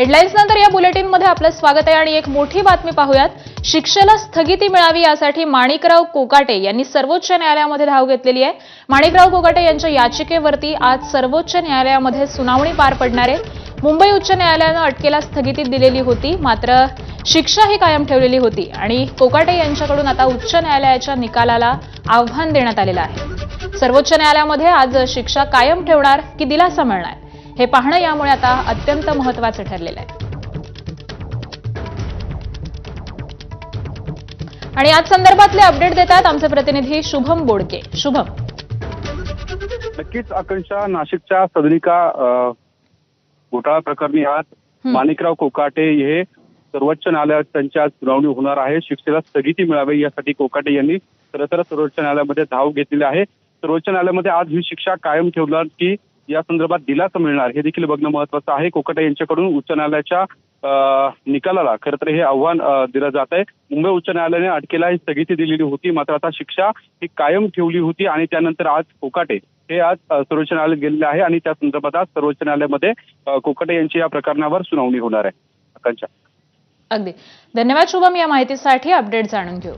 Headlines नंतर या बुलेटिनमध्ये आपलं स्वागत आहे आणि एक मोठी बातमी पाहूयात। शिक्षेला स्थगिती मिळावी यासाठी माणिकराव कोकाटे यांनी सर्वोच्च न्यायालयामध्ये धाव घेतलेली आहे। माणिकराव कोकाटे यांच्या याचिकेवरती आज सर्वोच्च न्यायालयामध्ये सुनावणी पार पडणार आहे। मुंबई उच्च न्यायालयाने अटकेला स्थगिती दिलेली होती, मात्र शिक्षा ही कायम ठेवलेली होती आणि कोकाटे यांच्याकडून आता उच्च न्यायालयाच्या निकालाला आव्हान देण्यात आलेलं आहे। सर्वोच्च न्यायालयामध्ये आज शिक्षा कायम ठेवणार की दिलासा मिळणार हे पाहणं यामुळे आता अत्यंत महत्त्वाचं ठरलेलं आहे। आणि याच संदर्भातले अपडेट देतात आमचे प्रतिनिधी शुभम बोडके। शुभम, नक्कीच आकांक्षा, नाशिकच्या सदनिका घोटाळा प्रकरणी आज माणिकराव कोकाटे हे सर्वोच्च न्यायालयात त्यांची आज सुनावणी होणार आहे। शिक्षेला स्थगिती मिळावी यासाठी कोकाटे यांनी खरंतर सर्वोच्च न्यायालयामध्ये धाव घेतलेली आहे। सर्वोच्च न्यायालयामध्ये आज ही शिक्षा कायम ठेवणार की या संदर्भात दिलासा मिळणार हे देखील बघणं महत्त्वाचं आहे। कोकाटे यांच्याकडून उच्च न्यायालयाच्या निकालाला खरंतर हे आव्हान दिलं जात आहे। मुंबई उच्च न्यायालयाने अटकेला ही स्थगिती दिलेली होती, मात्र आता शिक्षा ही कायम ठेवली होती आणि त्यानंतर आज कोकाटे हे आज सर्वोच्च न्यायालयात गेलेले आहे आणि त्या संदर्भात आज सर्वोच्च न्यायालयामध्ये कोकाटे यांची या प्रकरणावर सुनावणी होणार आहे। आकांक्षा, अगदी धन्यवाद शुभम, या माहितीसाठी अपडेट जाणून घेऊ।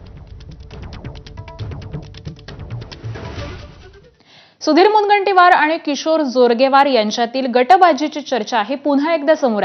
सुधीर मुनगंटीवार आणि किशोर जोरगेवार यांच्यातील गटबाजीची चर्चा ही पुन्हा एकदा समोर आली।